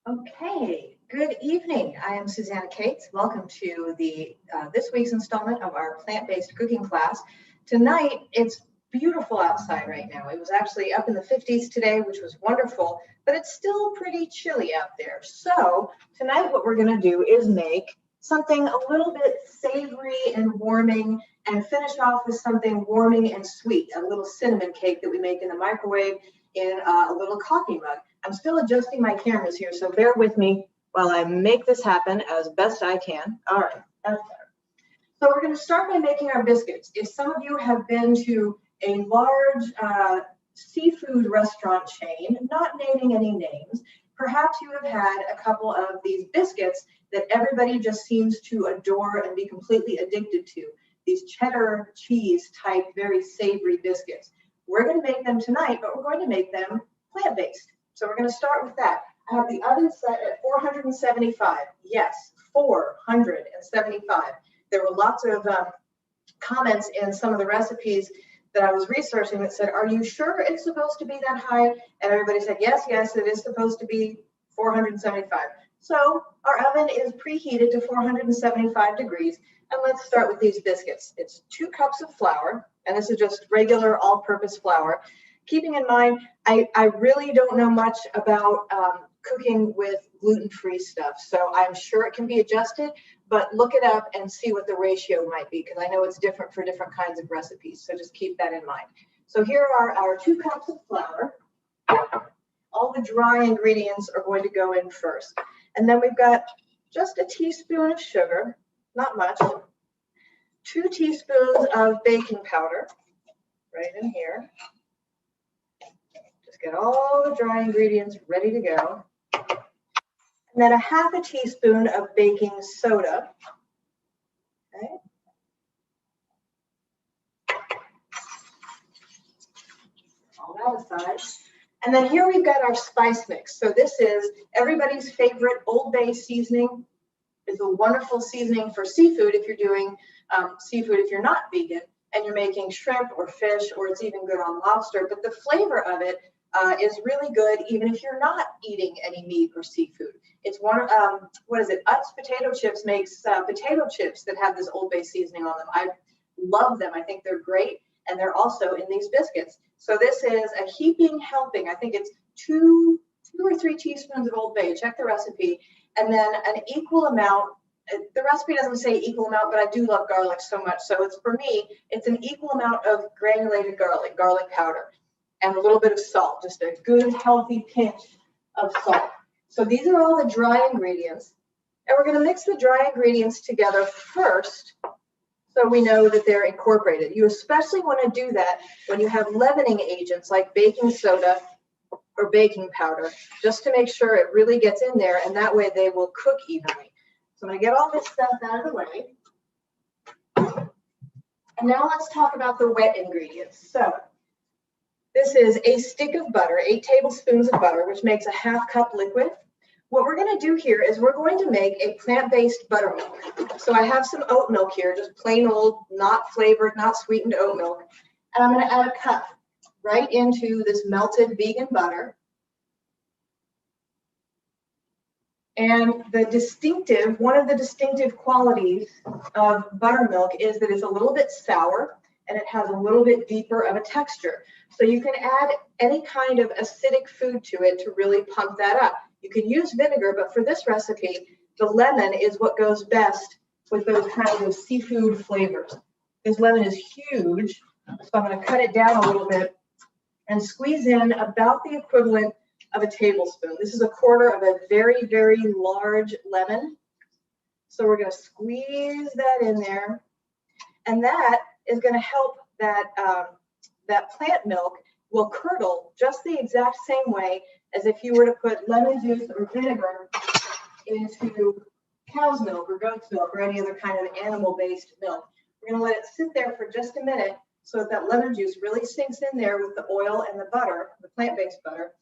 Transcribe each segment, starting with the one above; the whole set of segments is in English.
Okay, good evening. I am Susanna Cates. Welcome to the this week's installment of our plant-based cooking class. Tonight, it's beautiful outside right now. It was actually up in the 50s today, which was wonderful, but it's still pretty chilly out there. So tonight, what we're going to do is make something a little bit savory and warming, and finish off with something warming and sweet, a little cinnamon cake that we make in the microwave in a little coffee mug. I'm still adjusting my cameras here, so bear with me while I make this happen as best I can. All right, that's better. So we're going to start by making our biscuits. If some of you have been to a large seafood restaurant chain, not naming any names, perhaps you have had a couple of these biscuits that everybody just seems to adore and be completely addicted to. These cheddar cheese type, very savory biscuits. We're going to make them tonight, but we're going to make them plant-based. So we're going to start with that. I have the oven set at 475. Yes, 475. There were lots of comments in some of the recipes that I was researching that said, are you sure it's supposed to be that high? And everybody said, yes, it is supposed to be 475. So our oven is preheated to 475 degrees. And let's start with these biscuits. It's 2 cups of flour, and this is just regular all-purpose flour. Keeping in mind, I really don't know much about cooking with gluten-free stuff, so I'm sure it can be adjusted, but look it up and see what the ratio might be, because I know it's different for different kinds of recipes, so just keep that in mind. So here are our 2 cups of flour. All the dry ingredients are going to go in first. And then we've got just a teaspoon of sugar, not much, 2 teaspoons of baking powder, right in here. Get all the dry ingredients ready to go. And then a 1/2 teaspoon of baking soda. Okay. All that aside. And then here we've got our spice mix. So this is everybody's favorite Old Bay seasoning. It's a wonderful seasoning for seafood if you're doing seafood if you're not vegan and you're making shrimp or fish, or it's even good on lobster. But the flavor of it is really good even if you're not eating any meat or seafood. It's one of, what is it? Utz Potato Chips makes potato chips that have this Old Bay seasoning on them. I love them. I think they're great. And they're also in these biscuits. So this is a heaping helping. I think it's 2 or 3 teaspoons of Old Bay. Check the recipe. And then an equal amount. The recipe doesn't say equal amount, but I do love garlic so much. So it's, for me, it's an equal amount of granulated garlic powder, and a little bit of salt, just a good healthy pinch of salt. So these are all the dry ingredients. And we're going to mix the dry ingredients together first so we know that they're incorporated. You especially want to do that when you have leavening agents like baking soda or baking powder, just to make sure it really gets in there, and that way they will cook evenly. So I'm going to get all this stuff out of the way. And now let's talk about the wet ingredients. So this is a stick of butter, 8 tablespoons of butter, which makes a 1/2 cup liquid. What we're going to do here is we're going to make a plant-based buttermilk. So I have some oat milk here, just plain old, not flavored, not sweetened oat milk. And I'm going to add a cup right into this melted vegan butter. And one of the distinctive qualities of buttermilk is that it's a little bit sour and it has a little bit deeper of a texture. So you can add any kind of acidic food to it to really pump that up. You can use vinegar, but for this recipe, the lemon is what goes best with those kinds of seafood flavors. This lemon is huge, so I'm going to cut it down a little bit and squeeze in about the equivalent of a tablespoon. This is 1/4 of a very, very large lemon. So we're going to squeeze that in there. And that is going to help that plant milk will curdle just the exact same way as if you were to put lemon juice or vinegar into cow's milk or goat's milk or any other kind of animal-based milk. We're going to let it sit there for just a minute so that lemon juice really sinks in there with the oil and the butter, the plant-based butter.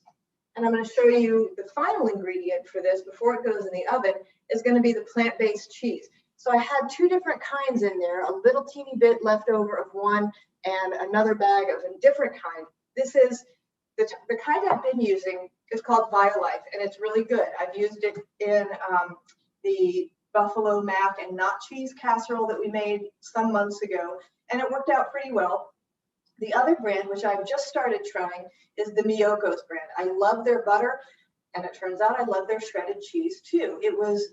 And I'm going to show you the final ingredient for this before it goes in the oven is going to be the plant-based cheese. So I had 2 different kinds in there, a little teeny bit left over of one and another bag of a different kind. This is the kind I've been using is called BioLife, and it's really good. I've used it in the buffalo mac and not cheese casserole that we made some months ago, and it worked out pretty well. The other brand, which I've just started trying, is the Miyoko's brand. I love their butter, and it turns out I love their shredded cheese too. It was,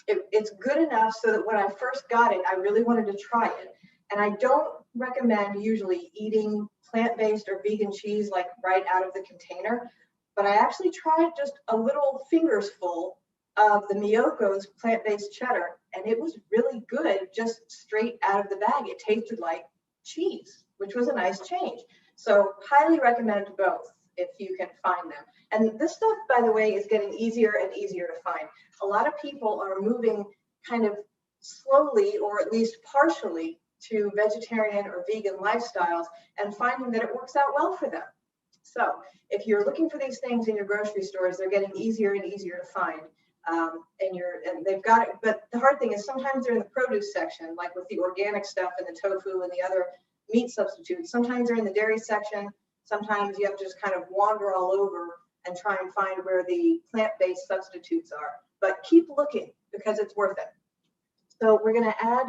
it's good enough so that when I first got it, I really wanted to try it. And I don't recommend usually eating plant-based or vegan cheese like right out of the container, but I actually tried just a little finger's full of the Miyoko's plant-based cheddar, and it was really good just straight out of the bag. It tasted like cheese, which was a nice change. So highly recommend both if you can find them. And this stuff, by the way, is getting easier and easier to find. A lot of people are moving kind of slowly, or at least partially, to vegetarian or vegan lifestyles and finding that it works out well for them. So if you're looking for these things in your grocery stores, they're getting easier and easier to find. And they've got it, but the hard thing is sometimes they're in the produce section, like with the organic stuff and the tofu and the other meat substitutes. Sometimes they're in the dairy section. Sometimes you have to just kind of wander all over and try and find where the plant-based substitutes are. But keep looking because it's worth it. So we're going to add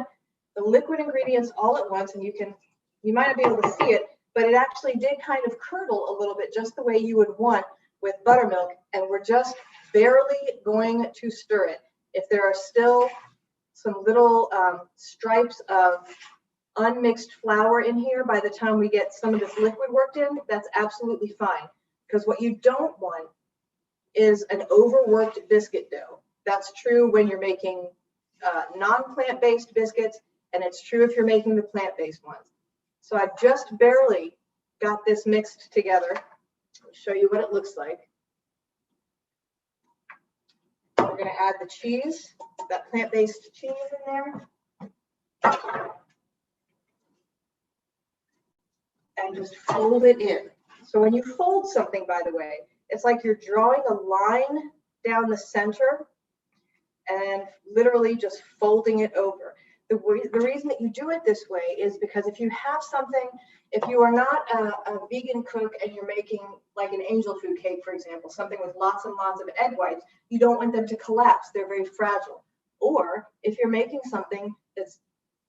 the liquid ingredients all at once, and you might not be able to see it, but it actually did kind of curdle a little bit, just the way you would want with buttermilk, and we're just barely going to stir it. If there are still some little stripes of unmixed flour in here by the time we get some of this liquid worked in, that's absolutely fine, because what you don't want is an overworked biscuit dough. That's true when you're making non-plant-based biscuits, and it's true if you're making the plant-based ones. So I've just barely got this mixed together. I'll show you what it looks like. We're going to add the cheese, that plant-based cheese in there, and just fold it in. So when you fold something, by the way, it's like you're drawing a line down the center and literally just folding it over. The reason that you do it this way is because if you have something, if you are not a vegan cook and you're making like an angel food cake, for example, something with lots and lots of egg whites, you don't want them to collapse. They're very fragile. Or if you're making something that's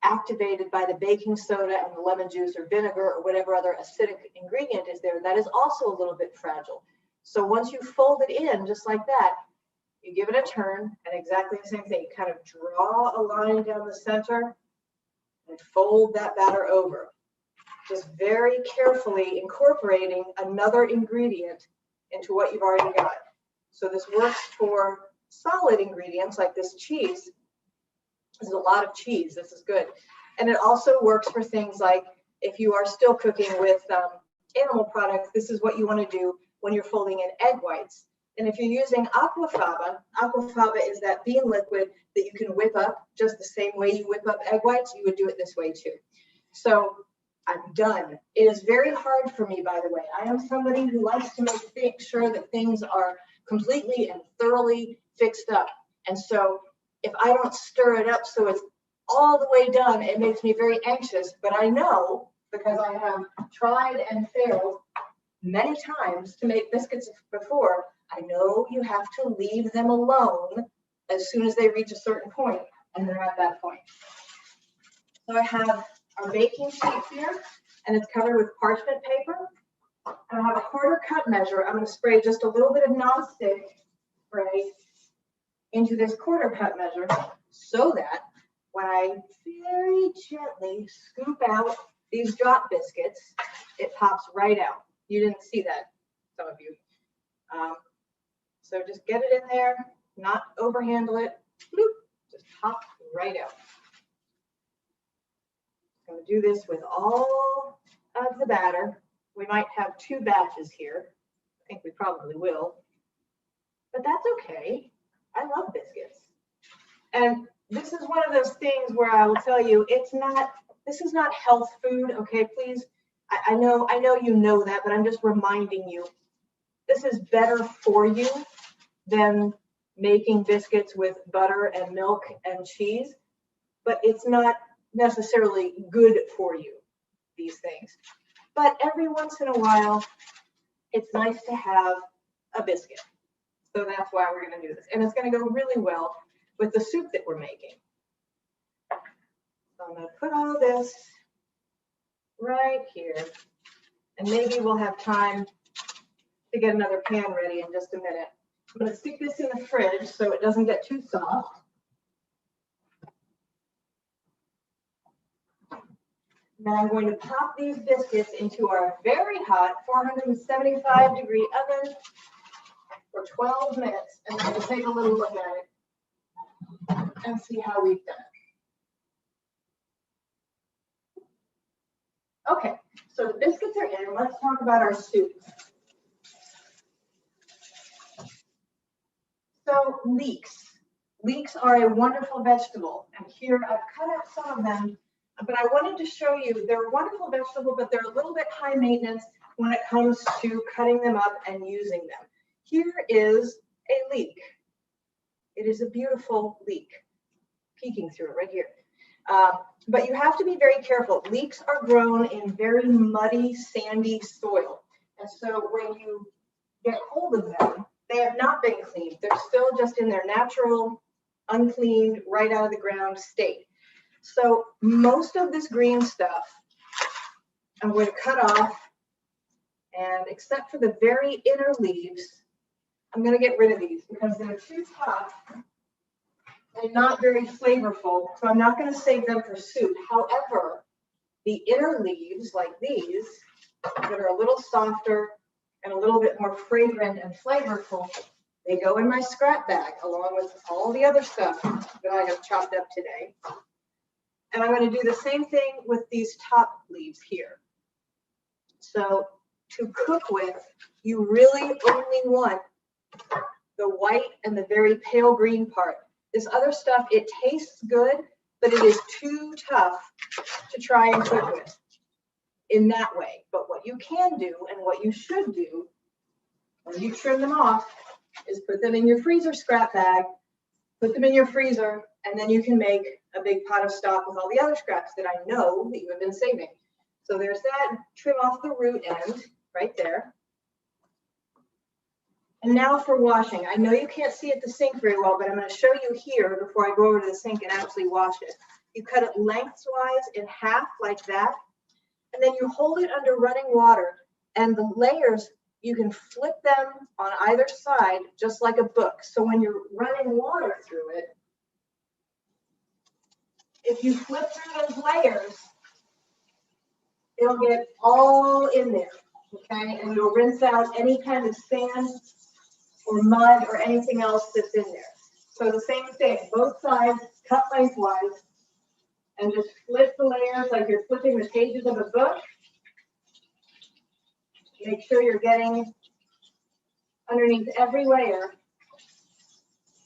activated by the baking soda and the lemon juice or vinegar or whatever other acidic ingredient is there, that is also a little bit fragile. So once you fold it in just like that, you give it a turn, and exactly the same thing. You kind of draw a line down the center and fold that batter over. Just very carefully incorporating another ingredient into what you've already got. So this works for solid ingredients like this cheese. There's a lot of cheese. This is good. And it also works for things like if you are still cooking with animal products, this is what you want to do when you're folding in egg whites. And if you're using aquafaba is that bean liquid that you can whip up just the same way you whip up egg whites, you would do it this way too. So I'm done. It is very hard for me, by the way. I am somebody who likes to make sure that things are completely and thoroughly fixed up. And so if I don't stir it up so it's all the way done, it makes me very anxious. But I know, because I have tried and failed many times to make biscuits before, I know you have to leave them alone as soon as they reach a certain point, and they're at that point. So I have our baking sheet here, and it's covered with parchment paper. And I have a 1/4 cup measure. I'm going to spray just a little bit of nonstick spray into this 1/4 cup measure so that when I very gently scoop out these drop biscuits, it pops right out. You didn't see that, some of you. So just get it in there, not overhandle it, bloop, just pop right out. I'm going to do this with all of the batter. We might have 2 batches here. I think we probably will, but that's okay. I love biscuits. And this is one of those things where I will tell you, this is not health food, okay, please. I know you know that, but I'm just reminding you, this is better for you than making biscuits with butter and milk and cheese, but it's not necessarily good for you, these things. But every once in a while, it's nice to have a biscuit. So that's why we're going to do this. And it's going to go really well with the soup that we're making. So I'm going to put all this right here. And maybe we'll have time to get another pan ready in just a minute. I'm going to stick this in the fridge so it doesn't get too soft. Now I'm going to pop these biscuits into our very hot 475-degree oven for 12 minutes, and then we'll take a little look at it and see how we've done it. Okay, so the biscuits are in. Let's talk about our soup. So leeks. Leeks are a wonderful vegetable, and here I've cut out some of them. But I wanted to show you, they're a wonderful vegetable, but they're a little bit high maintenance when it comes to cutting them up and using them. Here is a leek. It is a beautiful leek, peeking through it right here. But you have to be very careful. Leeks are grown in very muddy, sandy soil. And so when you get hold of them, they have not been cleaned. They're still just in their natural, uncleaned, right out of the ground state. So most of this green stuff, I'm going to cut off, and except for the very inner leaves, I'm going to get rid of these because they're too tough and not very flavorful, so I'm not going to save them for soup. However, the inner leaves, like these, that are a little softer and a little bit more fragrant and flavorful, they go in my scrap bag along with all the other stuff that I have chopped up today. And I'm going to do the same thing with these top leaves here. So to cook with, you really only want the white and the very pale green part. This other stuff, it tastes good, but it is too tough to try and cook with in that way. But what you can do and what you should do when you trim them off is put them in your freezer scrap bag, put them in your freezer, and then you can make a big pot of stock with all the other scraps that I know that you have been saving. So there's that. Trim off the root end right there. And now for washing. I know you can't see at the sink very well, but I'm going to show you here before I go over to the sink and actually wash it. You cut it lengthwise in half like that, and then you hold it under running water, and the layers, you can flip them on either side just like a book. So when you're running water through it, if you flip through those layers, it'll get all in there, okay? And it'll rinse out any kind of sand or mud or anything else that's in there. So the same thing, both sides, cut lengthwise, and just flip the layers like you're flipping the pages of a book. Make sure you're getting underneath every layer,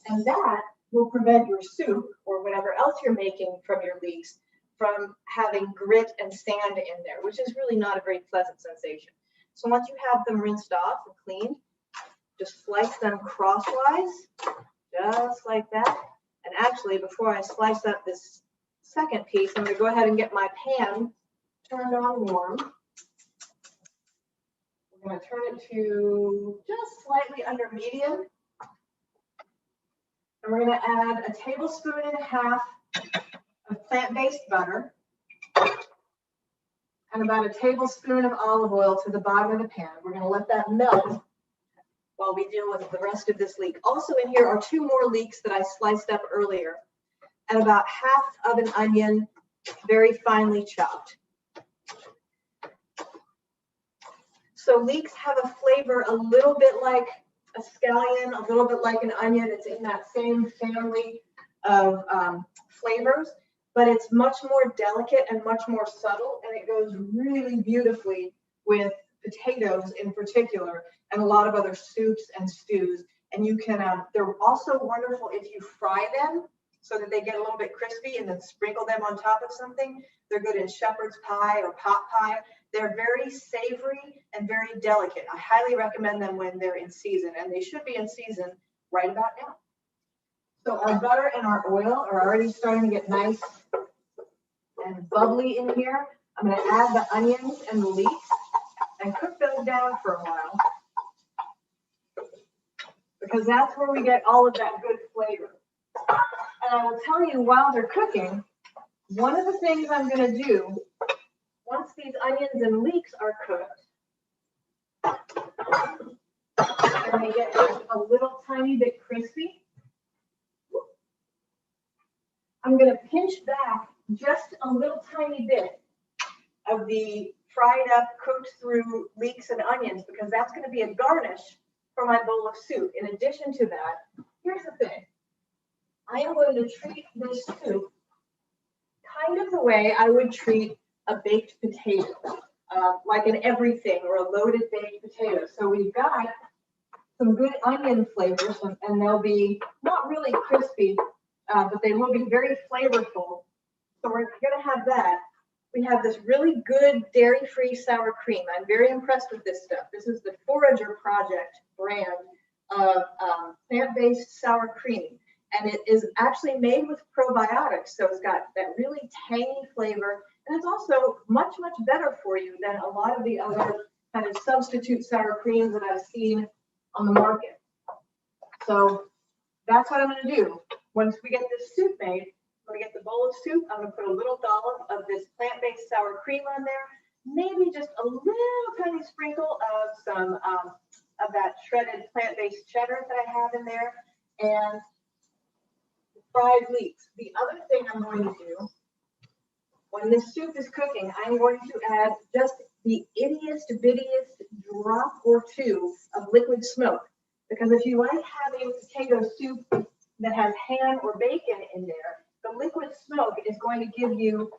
and that will prevent your soup or whatever else you're making from your leeks from having grit and sand in there, which is really not a very pleasant sensation. So once you have them rinsed off and cleaned, just slice them crosswise, just like that. And actually, before I slice up this second piece, I'm going to go ahead and get my pan turned on warm. We're going to turn it to just slightly under medium. And we're going to add a tablespoon and a half of plant-based butter and about a tablespoon of olive oil to the bottom of the pan. We're going to let that melt while we deal with the rest of this leek. Also in here are 2 more leeks that I sliced up earlier, and about half of an onion, very finely chopped. So leeks have a flavor a little bit like a scallion, a little bit like an onion. It's in that same family of flavors, but it's much more delicate and much more subtle, and it goes really beautifully with potatoes in particular, and a lot of other soups and stews. And you can, they're also wonderful if you fry them so that they get a little bit crispy and then sprinkle them on top of something. They're good in shepherd's pie or pot pie. They're very savory and very delicate. I highly recommend them when they're in season, and they should be in season right about now. So our butter and our oil are already starting to get nice and bubbly in here. I'm going to add the onions and the leeks and cook those down for a while. because that's where we get all of that good flavor. And I will tell you while they're cooking, one of the things I'm going to do once these onions and leeks are cooked, and they get just a little tiny bit crispy, I'm going to pinch back just a little tiny bit of the fried up, cooked through leeks and onions, because that's going to be a garnish for my bowl of soup. In addition to that, here's the thing. I am going to treat this soup kind of the way I would treat a baked potato, like an everything or a loaded baked potato. So we've got some good onion flavors, and they'll be not really crispy, but they will be very flavorful. So we're going to have that. We have this really good dairy-free sour cream. I'm very impressed with this stuff. This is the Forager Project brand of plant-based sour cream. And it is actually made with probiotics. So it's got that really tangy flavor. And it's also much, much better for you than a lot of the other kind of substitute sour creams that I've seen on the market. So that's what I'm going to do. Once we get this soup made, I'm going to get the bowl of soup. I'm going to put a little dollop of this plant-based sour cream on there. Maybe just a little tiny sprinkle of some of that shredded plant-based cheddar that I have in there. And fried leeks. The other thing I'm going to do, when this soup is cooking, I'm going to add just the ittiest bittiest drop or two of liquid smoke. Because if you like having potato soup that has ham or bacon in there, the liquid smoke is going to give you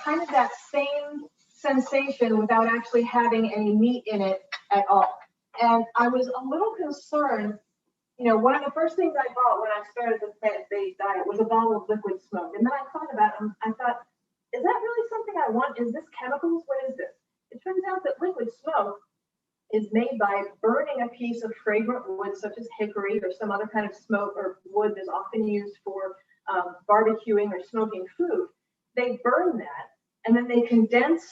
kind of that same sensation without actually having any meat in it at all. And I was a little concerned. You know, one of the first things I bought when I started the plant-based diet was a bottle of liquid smoke. And then I thought about it, and I thought, is that really something I want? Is this chemicals? What is this? It turns out that liquid smoke is made by burning a piece of fragrant wood, such as hickory or some other kind of smoke or wood that's often used for barbecuing or smoking food. They burn that, and then they condense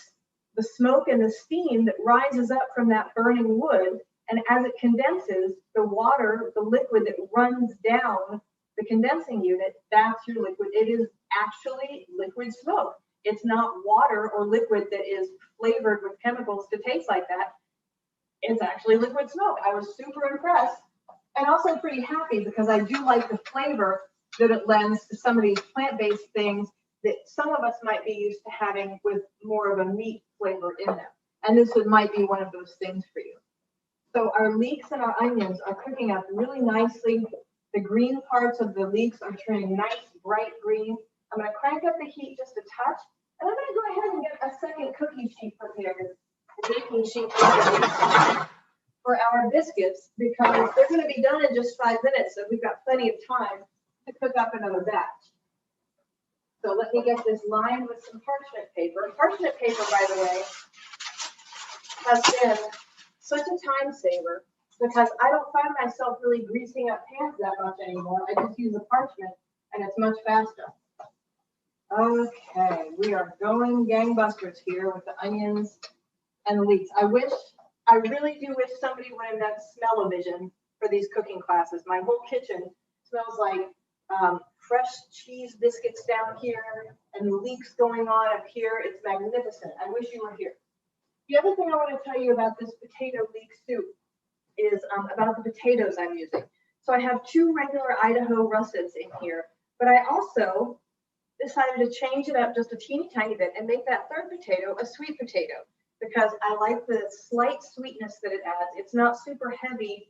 the smoke and the steam that rises up from that burning wood. And as it condenses, the water, the liquid that runs down the condensing unit, that's your liquid. It is actually liquid smoke. It's not water or liquid that is flavored with chemicals to taste like that. It's actually liquid smoke. I was super impressed and also pretty happy because I do like the flavor that it lends to some of these plant-based things that some of us might be used to having with more of a meat flavor in them. And this might be one of those things for you. So our leeks and our onions are cooking up really nicely. The green parts of the leeks are turning nice, bright green. I'm going to crank up the heat just a touch. And I'm going to go ahead and get a second cookie sheet prepared, a baking sheet prepared for our biscuits, because they're going to be done in just 5 minutes. So we've got plenty of time to cook up another batch. So let me get this lined with some parchment paper. Parchment paper, by the way, has been such a time saver because I don't find myself really greasing up pans that much anymore. I just use a parchment and it's much faster. Okay, we are going gangbusters here with the onions and the leeks. I really do wish somebody would invent smell-o-vision for these cooking classes. My whole kitchen smells like fresh cheese biscuits down here and the leeks going on up here. It's magnificent. I wish you were here. The other thing I want to tell you about this potato leek soup is about the potatoes I'm using. So I have 2 regular Idaho russets in here, but I also decided to change it up just a teeny tiny bit and make that third potato a sweet potato because I like the slight sweetness that it adds. It's not super heavy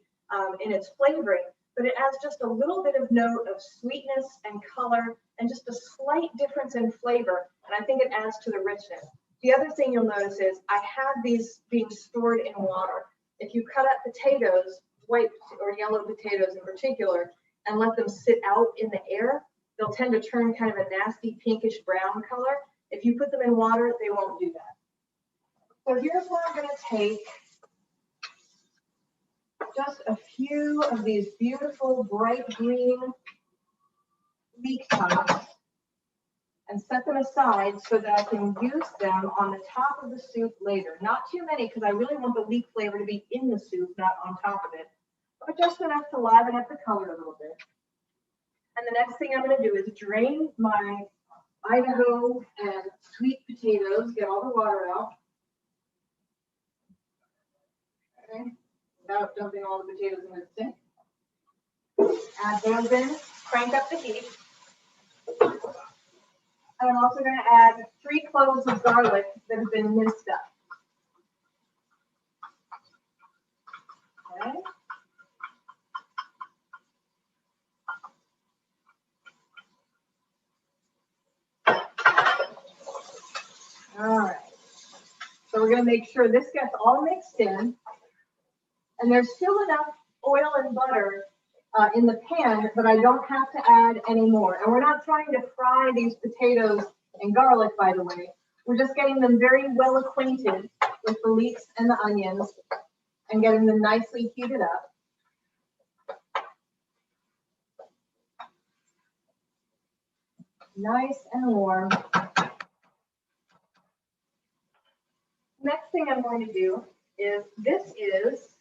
in its flavoring, but it adds just a little bit of note of sweetness and color and just a slight difference in flavor. And I think it adds to the richness. The other thing you'll notice is I have these being stored in water. If you cut up potatoes, white or yellow potatoes in particular, and let them sit out in the air, they'll tend to turn kind of a nasty pinkish brown color. If you put them in water, they won't do that. So here's what I'm going to take. Just a few of these beautiful bright green leek tubs and set them aside so that I can use them on the top of the soup later. Not too many because I really want the leek flavor to be in the soup, not on top of it. but just enough to liven up the color a little bit. And the next thing I'm going to do is drain my Idaho and sweet potatoes, get all the water out. Okay, without dumping all the potatoes in the sink. Add those in, crank up the heat. And I'm also going to add 3 cloves of garlic that have been minced up. Okay. All right. So we're going to make sure this gets all mixed in. And there's still enough oil and butter in the pan, but I don't have to add any more. And we're not trying to fry these potatoes and garlic, by the way. We're just getting them very well acquainted with the leeks and the onions and getting them nicely heated up. Nice and warm. Next thing I'm going to do is, this is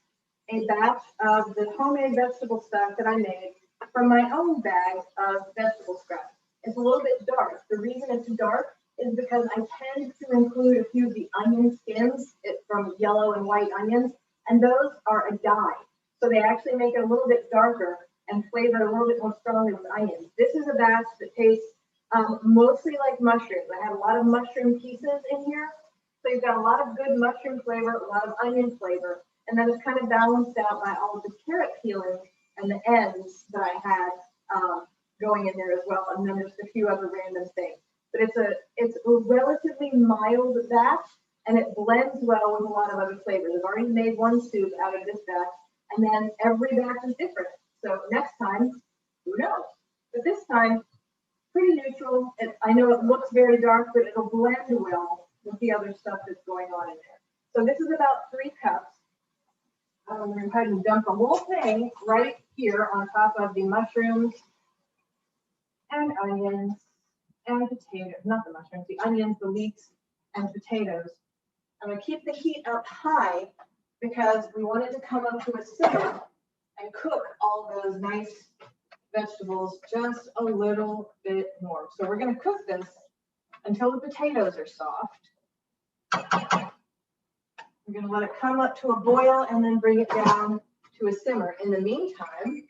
a batch of the homemade vegetable stock that I made from my own bag of vegetable scraps. It's a little bit dark. The reason it's dark is because I tend to include a few of the onion skins from yellow and white onions, and those are a dye. So they actually make it a little bit darker and flavor a little bit more strongly with onions. This is a batch that tastes mostly like mushrooms. I had a lot of mushroom pieces in here. So you've got a lot of good mushroom flavor, a lot of onion flavor, and then it's kind of balanced out by all of the carrot peelings and the ends that I had going in there as well, and then there's a few other random things. But it's a relatively mild batch, and it blends well with a lot of other flavors. I've already made one soup out of this batch, and then every batch is different. So next time, who knows? But this time, pretty neutral. I know it looks very dark, but it'll blend well with the other stuff that's going on in there. So this is about 3 cups. I'm going to go ahead and dump the whole thing right here on top of the mushrooms and onions and potatoes, not the mushrooms, the onions, the leeks, and potatoes. I'm going to keep the heat up high because we want it to come up to a simmer and cook all those nice vegetables just a little bit more. So we're going to cook this until the potatoes are soft. We're going to let it come up to a boil and then bring it down to a simmer. In the meantime,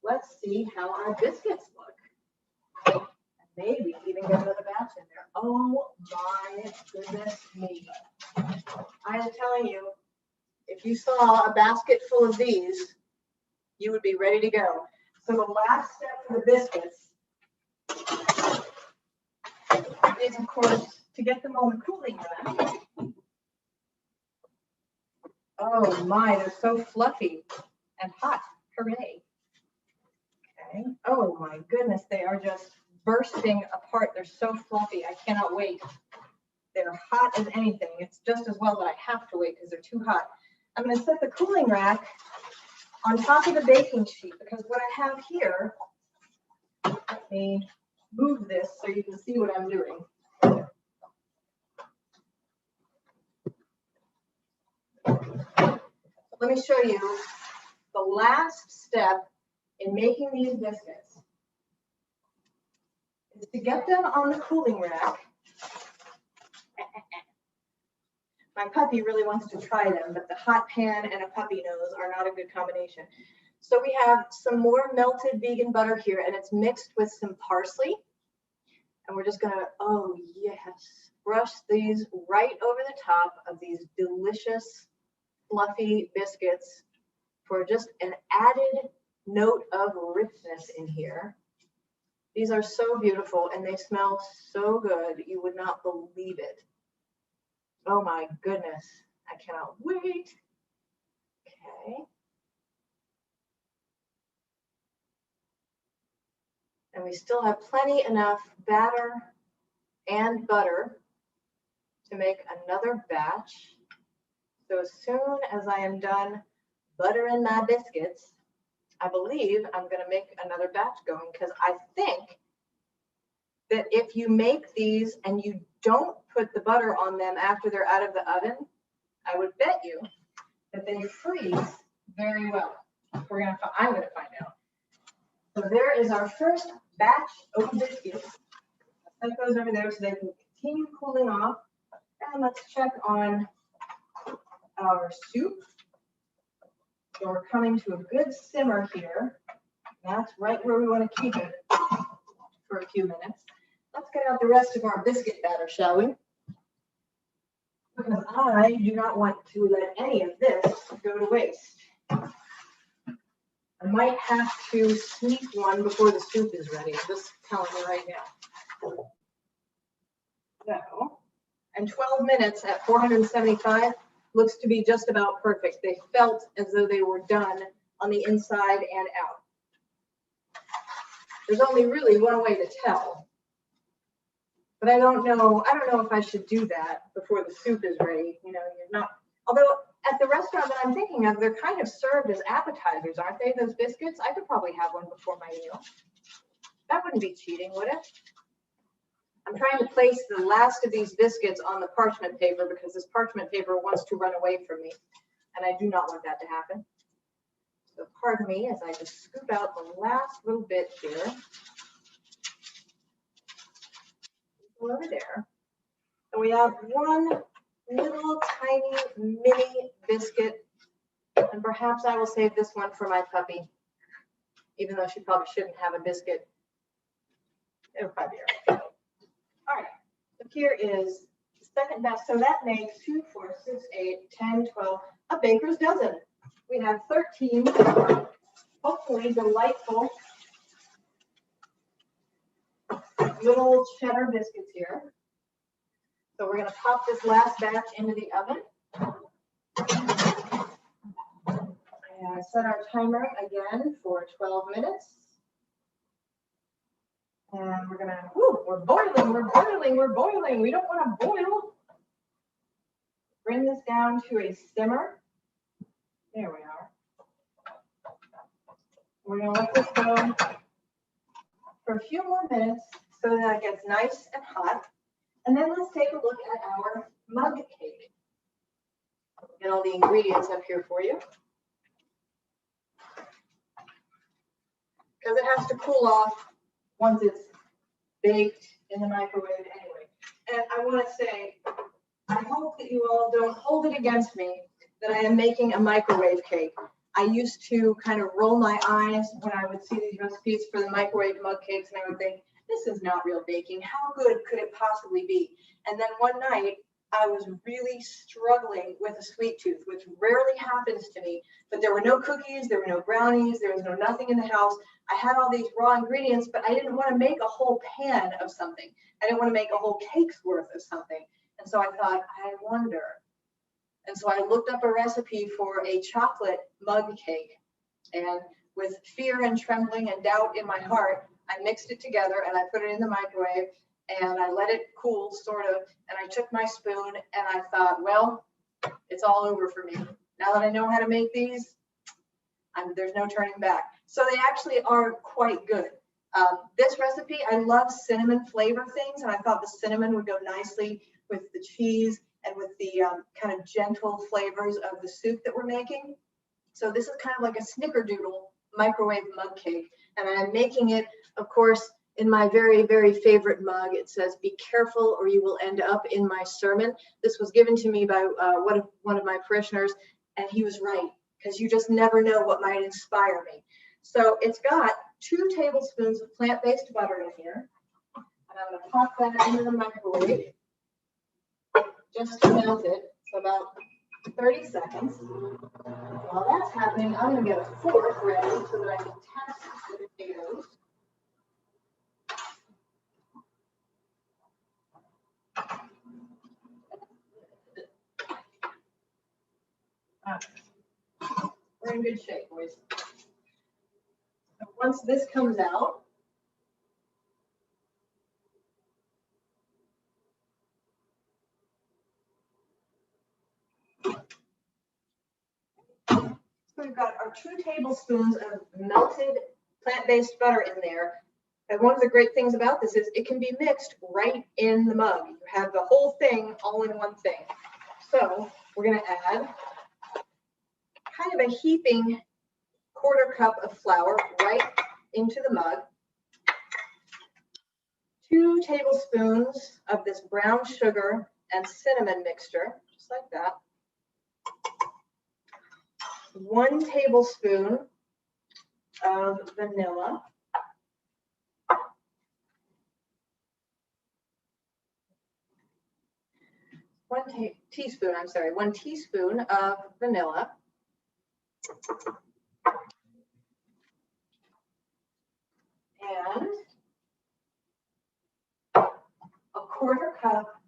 let's see how our biscuits look. And maybe even get another batch in there. Oh my goodness me. I am telling you, if you saw a basket full of these, you would be ready to go. So the last step for the biscuits is, of course, to get them on the cooling rack. Oh my, they're so fluffy and hot. Hooray. Okay. Oh my goodness, they are just bursting apart. They're so fluffy. I cannot wait. They're hot as anything. It's just as well that I have to wait because they're too hot. I'm going to set the cooling rack on top of the baking sheet because what I have here, let me move this so you can see what I'm doing. Let me show you the last step in making these biscuits is to get them on the cooling rack. My puppy really wants to try them, but the hot pan and a puppy nose are not a good combination. So we have some more melted vegan butter here, and it's mixed with some parsley. And we're just gonna, oh yes, brush these right over the top of these delicious fluffy biscuits for just an added note of richness in here. These are so beautiful and they smell so good. You would not believe it. Oh my goodness. I cannot wait. Okay. And we still have plenty enough batter and butter to make another batch. So as soon as I am done buttering my biscuits, I believe I'm going to make another batch going because I think that if you make these and you don't put the butter on them after they're out of the oven, I would bet you that they freeze very well. I'm gonna find out. So there is our first batch of biscuits. Set those over there so they can continue cooling off. And let's check on our soup. So we're coming to a good simmer here. That's right where we want to keep it for a few minutes. Let's get out the rest of our biscuit batter, shall we? Because I do not want to let any of this go to waste. I might have to sneak one before the soup is ready. Just telling you right now. So, and 12 minutes at 475 looks to be just about perfect. They felt as though they were done on the inside and out. There's only really one way to tell. But I don't know if I should do that before the soup is ready. You know, you're not, although at the restaurant that I'm thinking of, they're kind of served as appetizers, aren't they, those biscuits? I could probably have one before my meal. That wouldn't be cheating, would it? I'm trying to place the last of these biscuits on the parchment paper because this parchment paper wants to run away from me, and I do not want that to happen. So pardon me as I just scoop out the last little bit here. Over there. And we have one little tiny mini biscuit, and perhaps I will save this one for my puppy, even though she probably shouldn't have a biscuit. It'll probably be all right. All right, so here is the second batch. So that makes 2, 4, 6, 8, 10, 12, a baker's dozen. We have 13, hopefully delightful little cheddar biscuits here. So we're going to pop this last batch into the oven. And set our timer again for 12 minutes. And we're going to, we're boiling, we're boiling, we're boiling. We don't want to boil. Bring this down to a simmer. There we are. We're going to let this go for a few more minutes so that it gets nice and hot. And then let's take a look at our mug cake. Get all the ingredients up here for you. Because it has to cool off once it's baked in the microwave anyway. And I want to say, I hope that you all don't hold it against me that I am making a microwave cake. I used to kind of roll my eyes when I would see these recipes for the microwave mug cakes, and I would think, this is not real baking. How good could it possibly be? And then one night, I was really struggling with a sweet tooth, which rarely happens to me, but there were no cookies, there were no brownies, there was no nothing in the house. I had all these raw ingredients, but I didn't want to make a whole pan of something. I didn't want to make a whole cake's worth of something. And so I thought, I wonder. And so I looked up a recipe for a chocolate mug cake. And with fear and trembling and doubt in my heart, I mixed it together and I put it in the microwave and I let it cool, sort of. And I took my spoon and I thought, well, it's all over for me. Now that I know how to make these, there's no turning back. So they actually are quite good. This recipe, I love cinnamon flavor things, and I thought the cinnamon would go nicely with the cheese and with the kind of gentle flavors of the soup that we're making. So this is kind of like a snickerdoodle microwave mug cake. And I'm making it, of course, in my very, very favorite mug. It says, "Be careful or you will end up in my sermon." This was given to me by one of my parishioners, and he was right, because you just never know what might inspire me. So it's got 2 tablespoons of plant-based butter in here. And I'm going to pop that into the microwave just to melt it for about 30 seconds. While that's happening, I'm going to get a fork ready so that I can test the potatoes. We're in good shape, boys. Once this comes out, so we've got our 2 tablespoons of melted plant-based butter in there. And one of the great things about this is it can be mixed right in the mug. You have the whole thing all in one thing. So we're going to add kind of a heaping 1/4 cup of flour right into the mug. 2 tablespoons of this brown sugar and cinnamon mixture, just like that. 1 tablespoon of vanilla. 1 teaspoon of vanilla. And 1/4 cup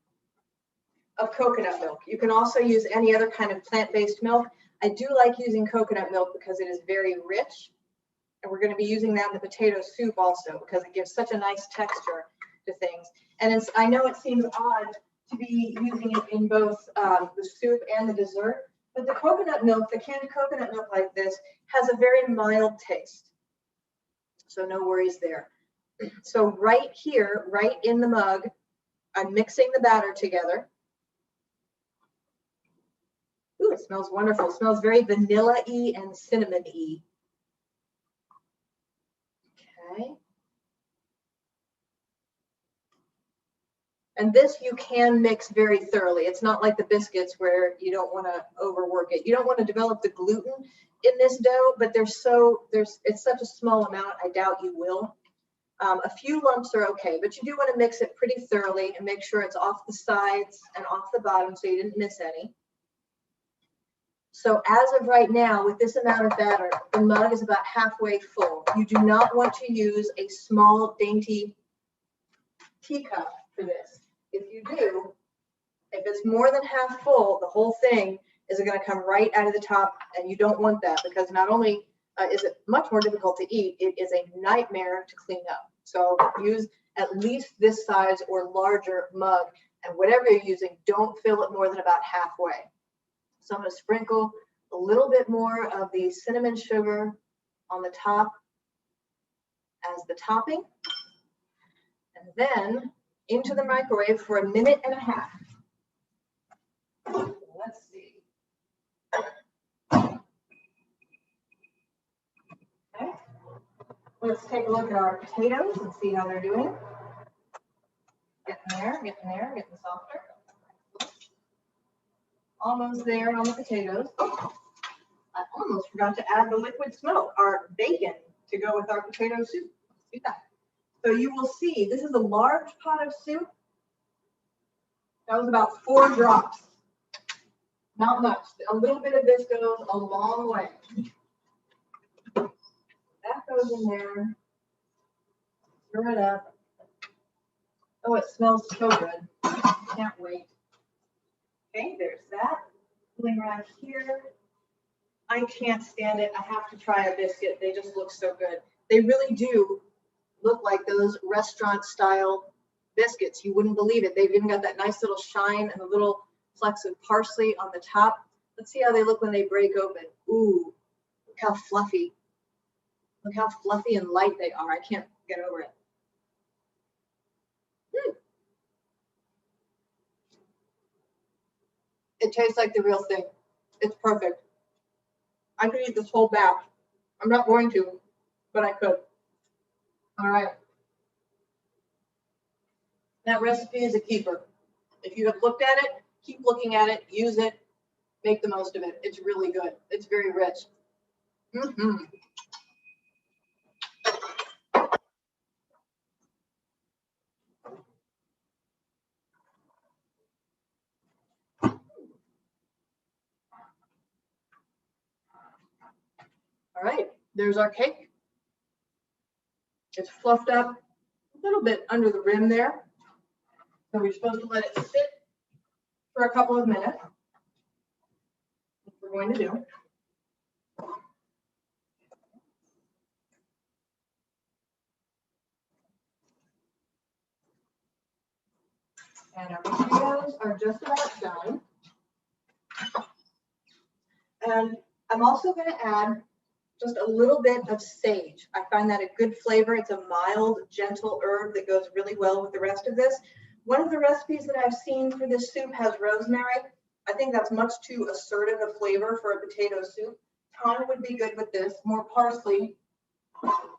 of coconut milk. You can also use any other kind of plant-based milk. I do like using coconut milk because it is very rich. And we're going to be using that in the potato soup also because it gives such a nice texture to things. And I know it seems odd to be using it in both the soup and the dessert, but the coconut milk, the canned coconut milk like this, has a very mild taste. So no worries there. So right here, right in the mug, I'm mixing the batter together. Ooh, it smells wonderful. It smells very vanilla-y and cinnamon-y. Okay. And this you can mix very thoroughly. It's not like the biscuits where you don't want to overwork it. You don't want to develop the gluten in this dough, but it's such a small amount, I doubt you will. A few lumps are okay, but you do want to mix it pretty thoroughly and make sure it's off the sides and off the bottom so you didn't miss any. So as of right now, with this amount of batter, the mug is about halfway full. You do not want to use a small, dainty teacup for this. If you do, if it's more than half full, the whole thing is going to come right out of the top, and you don't want that because not only is it much more difficult to eat, it is a nightmare to clean up. So use at least this size or larger mug, and whatever you're using, don't fill it more than about halfway. So I'm going to sprinkle a little bit more of the cinnamon sugar on the top as the topping, and then into the microwave for 1.5 minutes. Let's see. Okay. Let's take a look at our potatoes and see how they're doing. Getting getting softer. Almost there on the potatoes. Oh, I almost forgot to add the liquid smoke, our bacon, to go with our potato soup. Let's do that. So you will see, this is a large pot of soup. That was about 4 drops. Not much. A little bit of this goes a long way. That goes in there. Stir it up. Oh, it smells so good. Can't wait. Okay, there's that. Pulling right here. I can't stand it. I have to try a biscuit. They just look so good. They really do look like those restaurant style biscuits. You wouldn't believe it. They've even got that nice little shine and a little flecks of parsley on the top. Let's see how they look when they break open. Ooh, look how fluffy. Look how fluffy and light they are. I can't get over it. It tastes like the real thing. It's perfect. I could eat this whole batch. I'm not going to, but I could. All right. That recipe is a keeper. If you have looked at it, keep looking at it, use it, make the most of it. It's really good. It's very rich. All right, there's our cake. It's fluffed up a little bit under the rim there. So we're supposed to let it sit for a couple of minutes. What we're going to do. And our potatoes are just about done. And I'm also going to add just a little bit of sage. I find that a good flavor. It's a mild, gentle herb that goes really well with the rest of this. One of the recipes that I've seen for this soup has rosemary. I think that's much too assertive a flavor for a potato soup. Thyme would be good with this. More parsley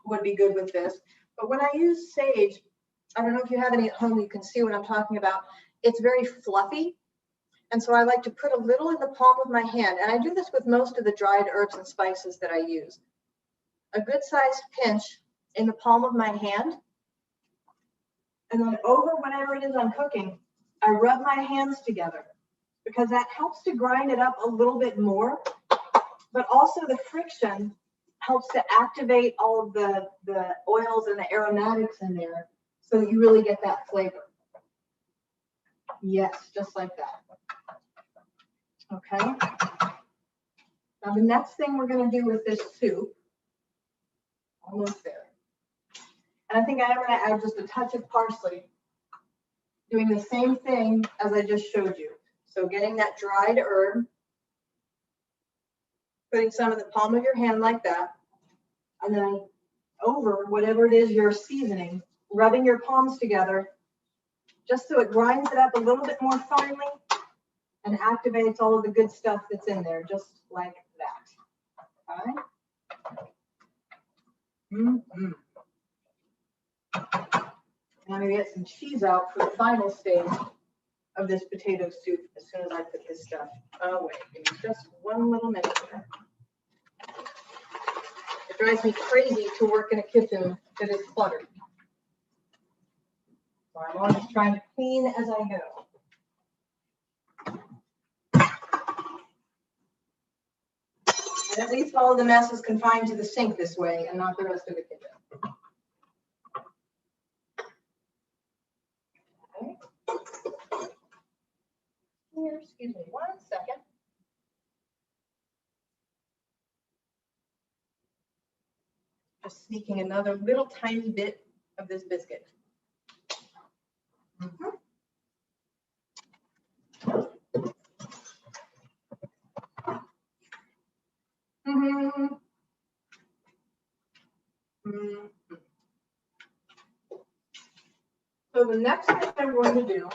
would be good with this. But when I use sage, I don't know if you have any at home, you can see what I'm talking about. It's very fluffy. And so I like to put a little in the palm of my hand. And I do this with most of the dried herbs and spices that I use. A good sized pinch in the palm of my hand. And then over whatever it is I'm cooking, I rub my hands together because that helps to grind it up a little bit more. But also the friction helps to activate all of the oils and the aromatics in there so that you really get that flavor. Yes, just like that. Okay. Now the next thing we're going to do with this soup, almost there. And I think I'm going to add just a touch of parsley, doing the same thing as I just showed you. So getting that dried herb, putting some in the palm of your hand like that, and then over whatever it is you're seasoning, rubbing your palms together, just so it grinds it up a little bit more finely and activates all of the good stuff that's in there, just like that. Okay? Mm-hmm. And I'm going to get some cheese out for the final stage of this potato soup as soon as I put this stuff away. Give me just one little minute here. It drives me crazy to work in a kitchen that is cluttered. So I'm always trying to clean as I go. And at least all of the mess is confined to the sink this way and not the rest of the kitchen. Okay. Here, excuse me 1 second. Just sneaking another little tiny bit of this biscuit. Mm-hmm. Mm-hmm. Mm-hmm. So the next thing I'm going to do,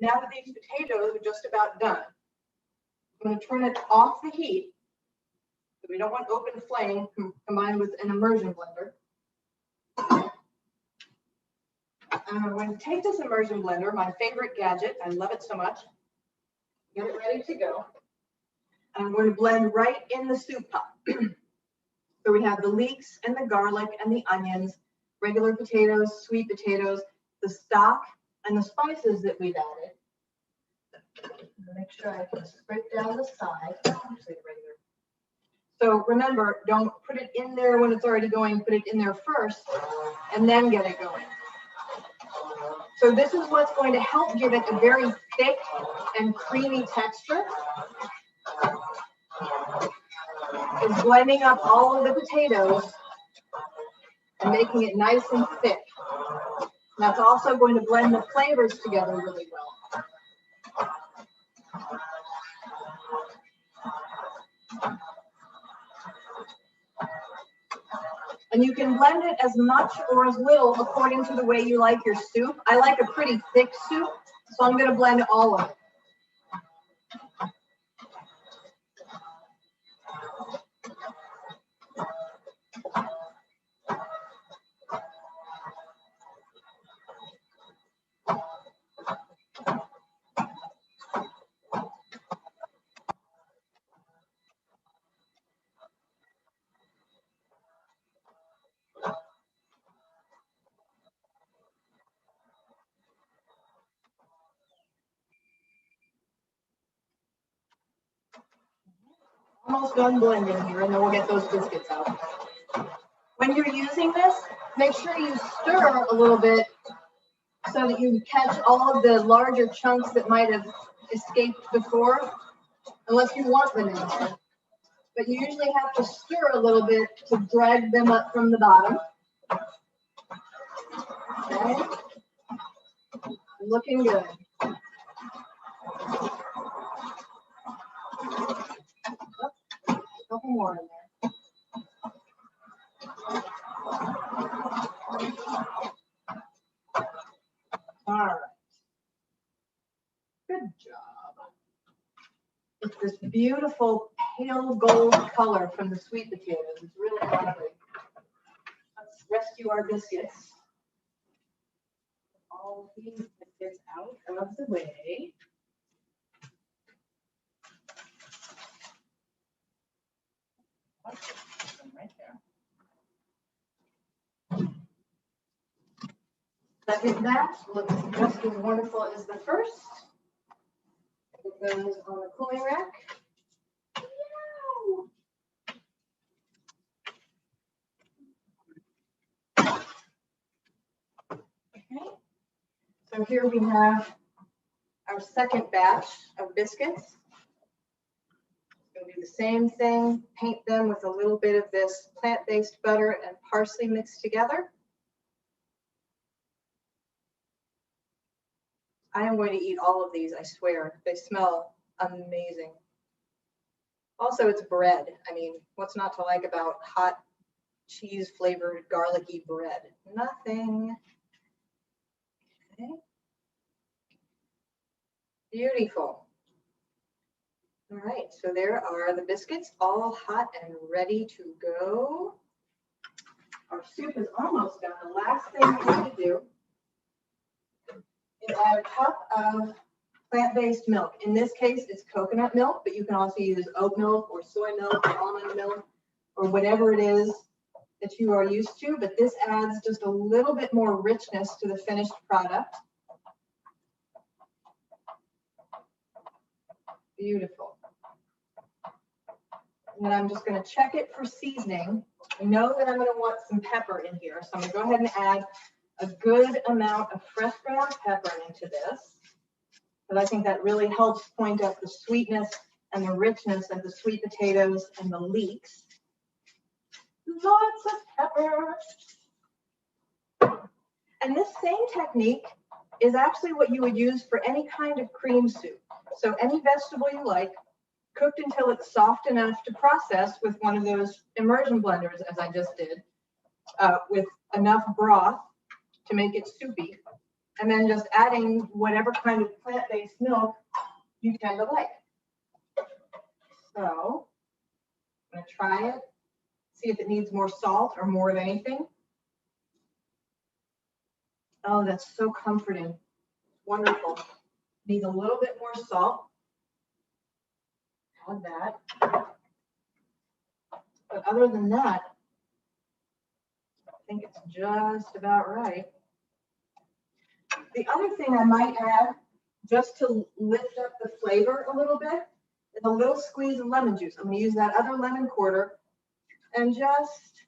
now that these potatoes are just about done, I'm going to turn it off the heat. We don't want open flame combined with an immersion blender. And I'm going to take this immersion blender, my favorite gadget, I love it so much, get it ready to go. And I'm going to blend right in the soup pot. So we have the leeks and the garlic and the onions, regular potatoes, sweet potatoes, the stock, and the spices that we've added. Make sure I can scrape down the side. Actually, regular. So remember, don't put it in there when it's already going. Put it in there first, and then get it going. So this is what's going to help give it a very thick and creamy texture. Is blending up all of the potatoes and making it nice and thick. That's also going to blend the flavors together really well. And you can blend it as much or as little according to the way you like your soup. I like a pretty thick soup, so I'm going to blend all of it. Almost done blending here, and then we'll get those biscuits out. When you're using this, make sure you stir a little bit so that you catch all of the larger chunks that might have escaped before, unless you want them in there. But you usually have to stir a little bit to drag them up from the bottom. Okay. Looking good. A couple more in there. All right. Good job. It's this beautiful pale gold color from the sweet potatoes. It's really lovely. Let's rescue our biscuits. All these biscuits out of the way. Right there. Second batch looks just as wonderful as the first. Put those on the cooling rack. Okay. So here we have our second batch of biscuits. Going to do the same thing, paint them with a little bit of this plant-based butter and parsley mixed together. I am going to eat all of these, I swear. They smell amazing. Also, it's bread. I mean, what's not to like about hot cheese-flavored garlicky bread? Nothing. Okay. Beautiful. All right, so there are the biscuits, all hot and ready to go. Our soup is almost done. The last thing we need to do is add a cup of plant-based milk. In this case, it's coconut milk, but you can also use oat milk or soy milk or almond milk or whatever it is that you are used to, but this adds just a little bit more richness to the finished product. Beautiful. And then I'm just going to check it for seasoning. I know that I'm going to want some pepper in here, so I'm going to go ahead and add a good amount of fresh ground pepper into this, because I think that really helps point out the sweetness and the richness of the sweet potatoes and the leeks. Lots of pepper. And this same technique is actually what you would use for any kind of cream soup. So any vegetable you like, cooked until it's soft enough to process with one of those immersion blenders, as I just did, with enough broth to make it soupy, and then just adding whatever kind of plant-based milk you tend to like. So I'm going to try it, see if it needs more salt or more of anything. Oh, that's so comforting. Wonderful. Needs a little bit more salt. Add that. But other than that, I think it's just about right. The other thing I might add, just to lift up the flavor a little bit, is a little squeeze of lemon juice. I'm going to use that other lemon quarter and just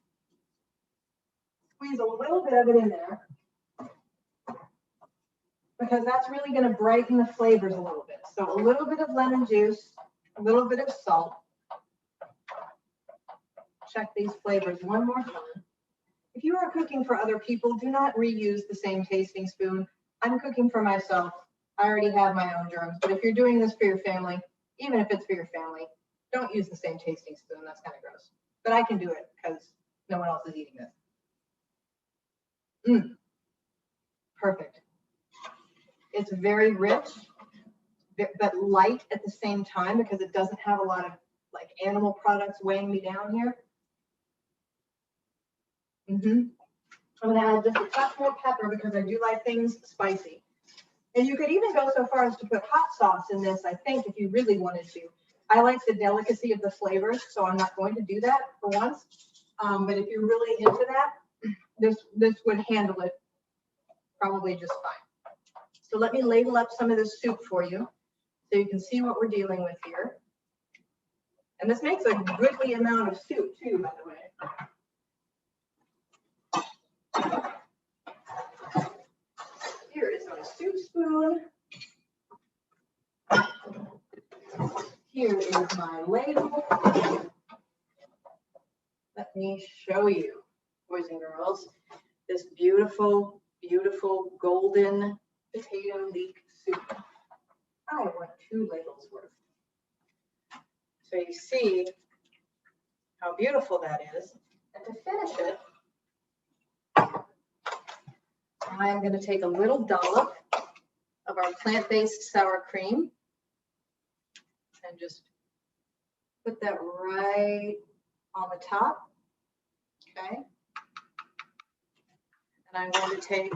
squeeze a little bit of it in there, because that's really going to brighten the flavors a little bit. So a little bit of lemon juice, a little bit of salt. Check these flavors one more time. If you are cooking for other people, do not reuse the same tasting spoon. I'm cooking for myself. I already have my own germs, but if you're doing this for your family, even if it's for your family, don't use the same tasting spoon. That's kind of gross. But I can do it because no one else is eating this. Perfect. It's very rich, but light at the same time, because it doesn't have a lot of like animal products weighing me down here. I'm going to add just a touch more pepper because I do like things spicy. And you could even go so far as to put hot sauce in this, I think, if you really wanted to. I like the delicacy of the flavors, so I'm not going to do that for once. But if you're really into that, this would handle it probably just fine. So let me ladle up some of this soup for you so you can see what we're dealing with here. And this makes a goodly amount of soup too, by the way. Here is my soup spoon. Here is my ladle. Let me show you, boys and girls, this beautiful, beautiful golden potato leek soup. I want 2 ladles worth. So you see how beautiful that is. And to finish it, I'm going to take a little dollop of our plant-based sour cream and just Put that right on the top, okay? And I'm going to take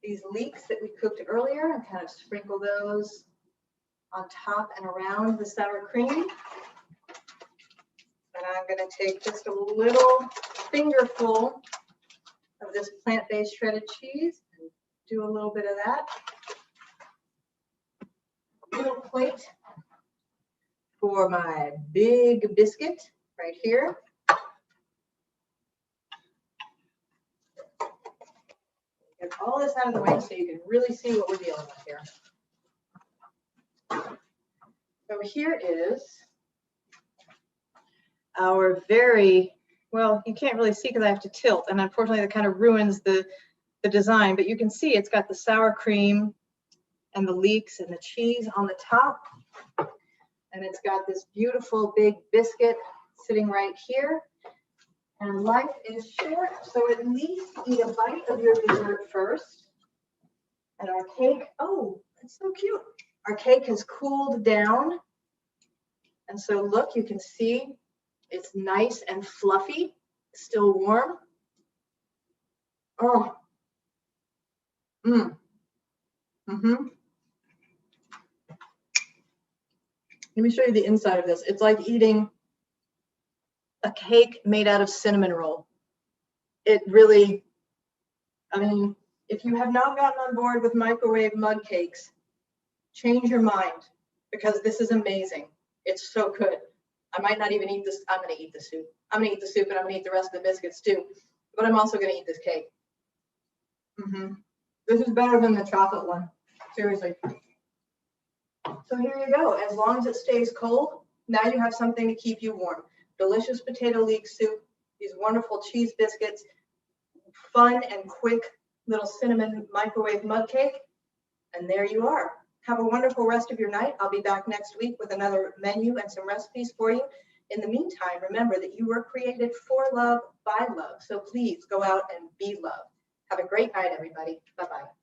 these leeks that we cooked earlier and kind of sprinkle those on top and around the sour cream. And I'm going to take just a little fingerful of this plant-based shredded cheese and do a little bit of that. Little plate for my big biscuit right here. Get all this out of the way so you can really see what we're dealing with here. So here is our very, well, you can't really see because I have to tilt, and unfortunately that kind of ruins the design, but you can see it's got the sour cream and the leeks and the cheese on the top, and it's got this beautiful big biscuit sitting right here. And life is short, so at least eat a bite of your dessert first. And our cake, oh, it's so cute. Our cake has cooled down. And so look, you can see it's nice and fluffy, still warm. Oh. Let me show you the inside of this. It's like eating a cake made out of cinnamon roll. It really, I mean, if you have not gotten on board with microwave mug cakes, change your mind, because this is amazing. It's so good. I might not even eat this. I'm going to eat the soup. I'm going to eat the soup and I'm going to eat the rest of the biscuits too. But I'm also going to eat this cake. This is better than the chocolate one. Seriously. So here you go. As long as it stays cold, now you have something to keep you warm. Delicious potato leek soup, these wonderful cheese biscuits, fun and quick little cinnamon microwave mug cake, and there you are. Have a wonderful rest of your night. I'll be back next week with another menu and some recipes for you. In the meantime, remember that you were created for love, by love. So please go out and be love. Have a great night, everybody. Bye-bye.